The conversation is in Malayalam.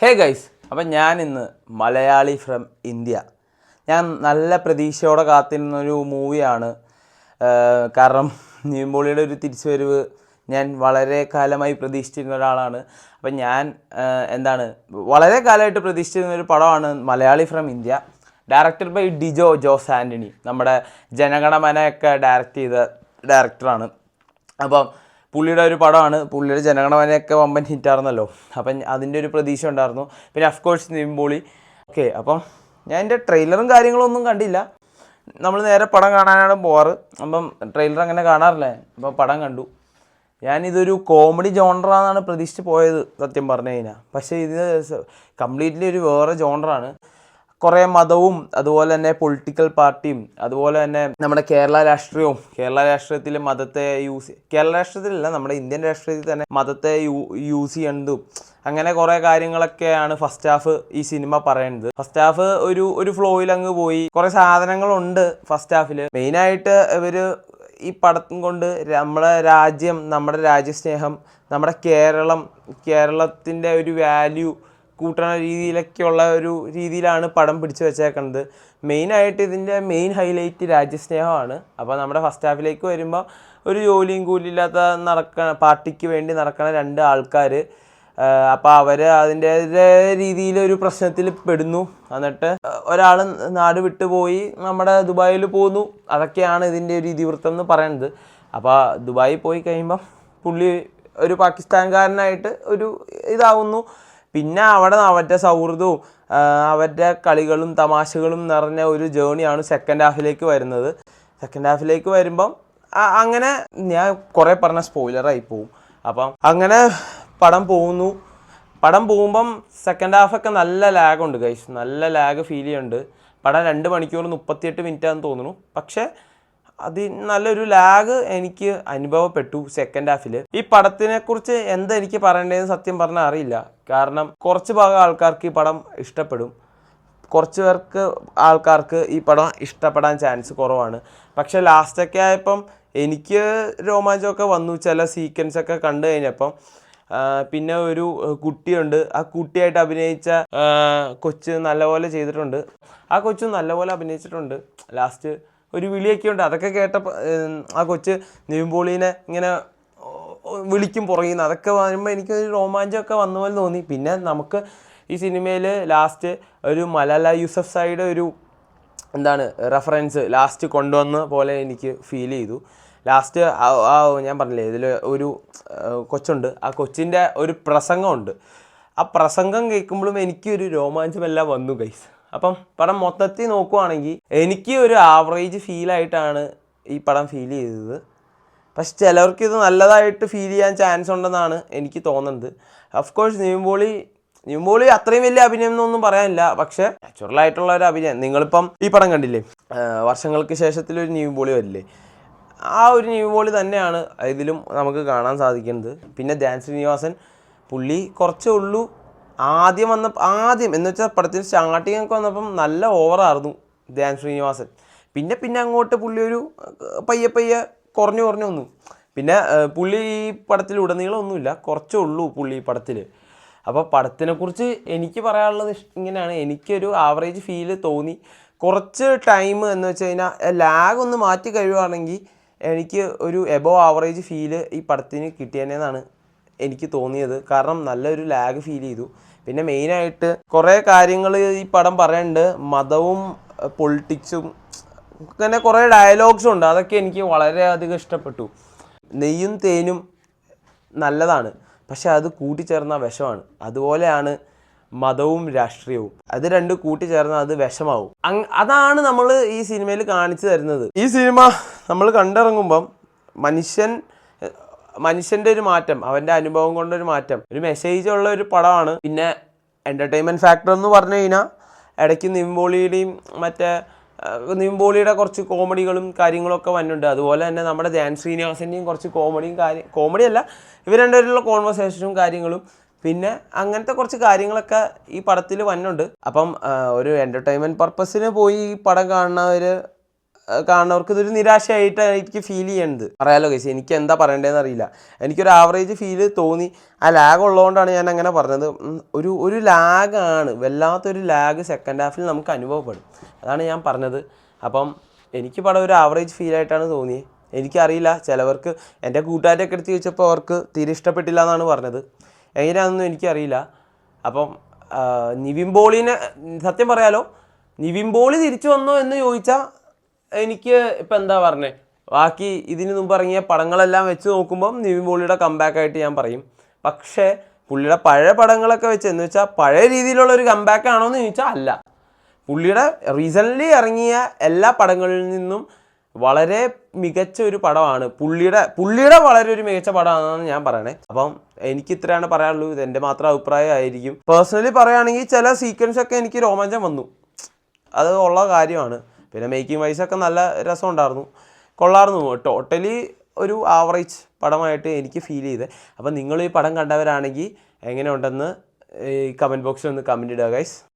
ഹേ ഗൈസ്, അപ്പം ഞാൻ ഇന്ന് മലയാളി ഫ്രം ഇന്ത്യ. ഞാൻ നല്ല പ്രതീക്ഷയോടെ കാത്തിരുന്നൊരു മൂവിയാണ്. കാരണം നിവിൻ പോളിയുടെ ഒരു തിരിച്ചുവരവ് ഞാൻ വളരെ കാലമായി പ്രതീക്ഷിച്ചിരുന്ന ഒരാളാണ്. അപ്പം ഞാൻ വളരെ കാലമായിട്ട് പ്രതീക്ഷിച്ചിരുന്ന ഒരു പടമാണ് Malayali from India. Directed by Dijo Jose Antony, നമ്മുടെ ജനഗണമനയൊക്കെ ഡയറക്റ്റ് ചെയ്ത ഡയറക്ടറാണ്. അപ്പം പുള്ളിയുടെ ഒരു പടമാണ്. പുള്ളിയുടെ ജനഗണമനയൊക്കെ വമ്പൻ ഹിറ്റായിരുന്നല്ലോ. അപ്പം അതിൻ്റെ ഒരു പ്രതീക്ഷ ഉണ്ടായിരുന്നു. പിന്നെ അഫ്കോഴ്സ് നിവിൻ പോളി. ഓക്കെ, അപ്പം ഞാൻ എൻ്റെ ട്രെയിലറും കാര്യങ്ങളൊന്നും കണ്ടില്ല. നമ്മൾ നേരെ പടം കാണാനാണ് പോവാറ്. അപ്പം ട്രെയിലർ അങ്ങനെ കാണാറില്ല. അപ്പോൾ പടം കണ്ടു. ഞാനിതൊരു കോമഡി ജോണറാണെന്നാണ് പ്രതീക്ഷിച്ച് പോയത് സത്യം പറഞ്ഞു കഴിഞ്ഞാൽ. പക്ഷേ ഇത് കംപ്ലീറ്റ്ലി ഒരു വേറെ ജോണറാണ്. കുറേ മതവും അതുപോലെ തന്നെ പൊളിറ്റിക്കൽ പാർട്ടിയും അതുപോലെ തന്നെ നമ്മുടെ കേരള രാഷ്ട്രീയത്തിൽ മതത്തെ കേരള രാഷ്ട്രീയത്തിലല്ല, നമ്മുടെ ഇന്ത്യൻ രാഷ്ട്രീയത്തിൽ തന്നെ മതത്തെ യൂസ് ചെയ്യുന്നതും അങ്ങനെ കുറേ കാര്യങ്ങളൊക്കെയാണ് ഫസ്റ്റ് ഹാഫ് ഈ സിനിമ പറയുന്നത്. ഫസ്റ്റ് ഹാഫ് ഒരു ഫ്ലോയിൽ അങ്ങ് പോയി. കുറേ സാധനങ്ങളുണ്ട് ഫസ്റ്റ് ഹാഫിൽ. മെയിനായിട്ട് ഇവർ ഈ പടം കൊണ്ട് നമ്മുടെ രാജ്യം, നമ്മുടെ രാജ്യസ്നേഹം, നമ്മുടെ കേരളത്തിൻ്റെ ഒരു വാല്യൂ കൂട്ടുന്ന രീതിയിലൊക്കെയുള്ള ഒരു രീതിയിലാണ് പടം പിടിച്ചു വെച്ചേക്കുന്നത്. മെയിനായിട്ട് ഇതിൻ്റെ മെയിൻ ഹൈലൈറ്റ് രാജ്യസ്നേഹമാണ്. അപ്പോൾ നമ്മുടെ ഫസ്റ്റ് ഹാഫിലേക്ക് വരുമ്പോൾ ഒരു ജോലിയും കൂലിയില്ലാത്ത പാർട്ടിക്ക് വേണ്ടി നടക്കുന്ന രണ്ട് ആൾക്കാർ. അപ്പോൾ അവർ അതിൻ്റേതായ രീതിയിലൊരു പ്രശ്നത്തിൽ പെടുന്നു. എന്നിട്ട് ഒരാൾ നാട് വിട്ടു പോയി നമ്മുടെ ദുബായിൽ പോകുന്നു. അതൊക്കെയാണ് ഇതിൻ്റെ ഒരു ഇതിവൃത്തം എന്ന് പറയുന്നത്. അപ്പോൾ ദുബായിൽ പോയി കഴിയുമ്പം പുള്ളി ഒരു പാകിസ്ഥാൻകാരനായിട്ട് ഒരു ഇതാവുന്നു. പിന്നെ അവിടെ അവരുടെ സൗഹൃദവും അവരുടെ കളികളും തമാശകളും നിറഞ്ഞ ഒരു ജേണിയാണ് സെക്കൻഡ് ഹാഫിലേക്ക് വരുന്നത്. സെക്കൻഡ് ഹാഫിലേക്ക് വരുമ്പം അങ്ങനെ ഞാൻ കുറേ പറഞ്ഞ സ്പോയിലറായി പോവും. അപ്പം അങ്ങനെ പടം പോകുമ്പം സെക്കൻഡ് ഹാഫൊക്കെ നല്ല ലാഗുണ്ട് ഗൈസ്. നല്ല ലാഗ് ഫീൽ ചെയ്യുന്നുണ്ട്. പടം 2 മണിക്കൂർ 38 മിനിറ്റാണെന്ന് തോന്നുന്നു. പക്ഷേ നല്ലൊരു ലാഗ് എനിക്ക് അനുഭവപ്പെട്ടു സെക്കൻഡ് ഹാഫിൽ. ഈ പടത്തിനെക്കുറിച്ച് എന്താ എനിക്ക് പറയേണ്ടതെന്ന് സത്യം പറഞ്ഞാൽ അറിയില്ല. കാരണം കുറച്ച് ഭാഗം ആൾക്കാർക്ക് ഈ പടം ഇഷ്ടപ്പെടും, കുറച്ച് ആൾക്കാർക്ക് ഈ പടം ഇഷ്ടപ്പെടാൻ ചാൻസ് കുറവാണ്. പക്ഷേ ലാസ്റ്റൊക്കെ ആയപ്പം എനിക്ക് രോമാഞ്ചമൊക്കെ വന്നു ചില സീക്വൻസൊക്കെ കണ്ടു കഴിഞ്ഞപ്പം. പിന്നെ ഒരു കുട്ടിയുണ്ട്. ആ കുട്ടിയായിട്ട് അഭിനയിച്ച കൊച്ച് നല്ലപോലെ ചെയ്തിട്ടുണ്ട്. ആ കൊച്ചു നല്ലപോലെ അഭിനയിച്ചിട്ടുണ്ട്. ലാസ്റ്റ് ഒരു വിളിയൊക്കെ ഉണ്ട്. അതൊക്കെ കേട്ടപ്പോൾ ആ കൊച്ച് നിവിൻ പോളീനെ ഇങ്ങനെ വിളിക്കും പുറകിൽ നിന്ന്. അതൊക്കെ വരുമ്പോൾ എനിക്കൊരു രോമാഞ്ചമൊക്കെ വന്ന പോലെ തോന്നി. പിന്നെ നമുക്ക് ഈ സിനിമയിൽ ലാസ്റ്റ് ഒരു മലാല യൂസഫ്സായിയുടെ ഒരു റെഫറൻസ് ലാസ്റ്റ് കൊണ്ടുവന്ന പോലെ എനിക്ക് ഫീൽ ചെയ്തു. ലാസ്റ്റ് ഞാൻ പറഞ്ഞില്ലേ, ഇതിൽ ഒരു കൊച്ചുണ്ട്. ആ കൊച്ചിൻ്റെ ഒരു പ്രസംഗമുണ്ട്. ആ പ്രസംഗം കേൾക്കുമ്പോഴും എനിക്കൊരു രോമാഞ്ചമെല്ലാം വന്നു ഗൈസ്. അപ്പം പടം മൊത്തത്തിൽ നോക്കുവാണെങ്കിൽ എനിക്ക് ഒരു ആവറേജ് ഫീലായിട്ടാണ് ഈ പടം ഫീൽ ചെയ്തത്. പക്ഷെ ചിലവർക്ക് ഇത് നല്ലതായിട്ട് ഫീൽ ചെയ്യാൻ ചാൻസ് ഉണ്ടെന്നാണ് എനിക്ക് തോന്നുന്നത്. അഫ്കോഴ്സ് നിവിൻ പോളി അത്രയും വലിയ അഭിനയം എന്നൊന്നും പറയാനില്ല. പക്ഷേ നാച്ചുറലായിട്ടുള്ള ഒരു അഭിനയം. നിങ്ങളിപ്പം ഈ പടം കണ്ടില്ലേ, വർഷങ്ങൾക്ക് ശേഷത്തിലൊരു നിവിൻ പോളി വരില്ലേ, ആ ഒരു നിവിൻ പോളി തന്നെയാണ് ഇതിലും നമുക്ക് കാണാൻ സാധിക്കുന്നത്. പിന്നെ ധ്യാൻ ശ്രീനിവാസൻ പുള്ളി കുറച്ചേ ഉള്ളൂ. ആദ്യം എന്ന് വെച്ചാൽ പടത്തിന് സ്റ്റാർട്ടിങ്ങൊക്കെ വന്നപ്പം നല്ല ഓവറായിരുന്നു ധ്യാൻ ശ്രീനിവാസൻ. പിന്നെ അങ്ങോട്ട് പുള്ളി ഒരു പയ്യെ കുറഞ്ഞു വന്നു. പിന്നെ പുള്ളി ഈ പടത്തിൽ ഉടനീളമൊന്നുമില്ല, കുറച്ചേ ഉള്ളൂ പുള്ളി ഈ പടത്തിൽ. അപ്പോൾ പടത്തിനെക്കുറിച്ച് എനിക്ക് പറയാനുള്ളത് ഇങ്ങനെയാണ്. എനിക്കൊരു ആവറേജ് ഫീല് തോന്നി. കുറച്ച് ടൈം എന്ന് വെച്ച് കഴിഞ്ഞാൽ ലാഗ് ഒന്ന് മാറ്റി കഴിയുകയാണെങ്കിൽ എനിക്ക് ഒരു എബോവ് ആവറേജ് ഫീല് ഈ പടത്തിന് കിട്ടിയെന്നാണ് എനിക്ക് തോന്നിയത്. കാരണം നല്ലൊരു ലാഗ് ഫീൽ ചെയ്തു. പിന്നെ മെയിനായിട്ട് കുറേ കാര്യങ്ങൾ ഈ പടം പറയുന്നുണ്ട്. മതവും പൊളിറ്റിക്സും അങ്ങനെ കുറേ ഡയലോഗ്സും ഉണ്ട്. അതൊക്കെ എനിക്ക് വളരെയധികം ഇഷ്ടപ്പെട്ടു. നെയ്യും തേനും നല്ലതാണ്, പക്ഷെ അത് കൂട്ടിച്ചേർന്ന വിഷമാണ്. അതുപോലെയാണ് മതവും രാഷ്ട്രീയവും. അത് രണ്ടും കൂട്ടിച്ചേർന്നാൽ അത് വിഷമാവും. അതാണ് നമ്മൾ ഈ സിനിമയിൽ കാണിച്ചു തരുന്നത്. ഈ സിനിമ നമ്മൾ കണ്ടിറങ്ങുമ്പം മനുഷ്യൻ്റെ ഒരു മാറ്റം, അവൻ്റെ അനുഭവം കൊണ്ടൊരു മാറ്റം, ഒരു മെസ്സേജ് ഉള്ള ഒരു പടമാണ്. പിന്നെ എൻ്റർടൈൻമെൻറ്റ് ഫാക്ടർ എന്ന് പറഞ്ഞു കഴിഞ്ഞാൽ ഇടയ്ക്ക് നിവിൻ പോളിയുടെ കുറച്ച് കോമഡികളും കാര്യങ്ങളൊക്കെ വന്നിട്ടുണ്ട്. അതുപോലെ തന്നെ നമ്മുടെ ധ്യാൻ ശ്രീനിവാസൻ്റെയും കുറച്ച് കോമഡിയല്ല, ഇവർ രണ്ടുപേരുള്ള കോൺവെർസേഷനും കാര്യങ്ങളും പിന്നെ അങ്ങനത്തെ കുറച്ച് കാര്യങ്ങളൊക്കെ ഈ പടത്തിൽ വന്നിട്ടുണ്ട്. അപ്പം ഒരു എൻ്റർടൈൻമെൻറ്റ് പർപ്പസിന് പോയി ഈ പടം കാണുന്നവർ കാണുന്നവർക്ക് ഇതൊരു നിരാശയായിട്ടാണ് എനിക്ക് ഫീൽ ചെയ്യുന്നത്. പറയാലോ ഗൈസ്, എനിക്ക് എന്താ പറയേണ്ടതെന്ന് അറിയില്ല. എനിക്കൊരു ആവറേജ് ഫീല് തോന്നി. ആ ലാഗ് ഉള്ളതുകൊണ്ടാണ് ഞാൻ അങ്ങനെ പറഞ്ഞത്. ഒരു ലാഗാണ്, വല്ലാത്തൊരു ലാഗ് സെക്കൻഡ് ഹാഫിൽ നമുക്ക് അനുഭവപ്പെടും. അതാണ് ഞാൻ പറഞ്ഞത്. അപ്പം എനിക്ക് പടം ഒരു ആവറേജ് ഫീലായിട്ടാണ് തോന്നിയത്. എനിക്കറിയില്ല, ചിലവർക്ക് എൻ്റെ കൂട്ടുകാരൊക്കെ എടുത്ത് ചോദിച്ചപ്പോൾ അവർക്ക് തീരെ ഇഷ്ടപ്പെട്ടില്ല എന്നാണ് പറഞ്ഞത്. എങ്ങനെയാണെന്നൊന്നും എനിക്കറിയില്ല. അപ്പം നിവിൻ പോളിനെ സത്യം പറയാലോ, നിവിൻ പോളി തിരിച്ചു വന്നോ എന്ന് ചോദിച്ചാൽ എനിക്ക് ഇപ്പം എന്താ പറഞ്ഞത്, ബാക്കി ഇതിന് മുമ്പ് ഇറങ്ങിയ പടങ്ങളെല്ലാം വെച്ച് നോക്കുമ്പം നിവിൻ പോളിയുടെ കംബാക്കായിട്ട് ഞാൻ പറയും. പക്ഷേ പുള്ളിയുടെ പഴയ പടങ്ങളൊക്കെ വെച്ച് എന്ന് വെച്ചാൽ പഴയ രീതിയിലുള്ള ഒരു കംബാക്ക് ആണോ എന്ന് ചോദിച്ചാൽ അല്ല. പുള്ളിയുടെ റീസെൻ്റ്ലി ഇറങ്ങിയ എല്ലാ പടങ്ങളിൽ നിന്നും വളരെ മികച്ച ഒരു പടമാണ്. പുള്ളിയുടെ വളരെ ഒരു മികച്ച പടമാണെന്നാണ് ഞാൻ പറയണേ. അപ്പം എനിക്ക് ഇത്രയാണ് പറയാനുള്ളൂ. ഇത് എൻ്റെ മാത്രം അഭിപ്രായമായിരിക്കും. പേഴ്സണലി പറയുകയാണെങ്കിൽ ചില സീക്വൻസൊക്കെ എനിക്ക് രോമാഞ്ചം വന്നു, അത് ഉള്ള കാര്യമാണ്. പിന്നെ മേക്കിംഗ് വൈസൊക്കെ നല്ല രസമുണ്ടായിരുന്നു, കൊള്ളായിരുന്നു. ടോട്ടലി ഒരു ആവറേജ് പടമായിട്ട് എനിക്ക് ഫീൽ ചെയ്തത്. അപ്പം നിങ്ങൾ ഈ പടം കണ്ടവരാണെങ്കിൽ എങ്ങനെയുണ്ടെന്ന് ഈ കമൻറ്റ് ബോക്സിൽ ഒന്ന് കമൻറ്റ് ഇടുക ഗൈസ്.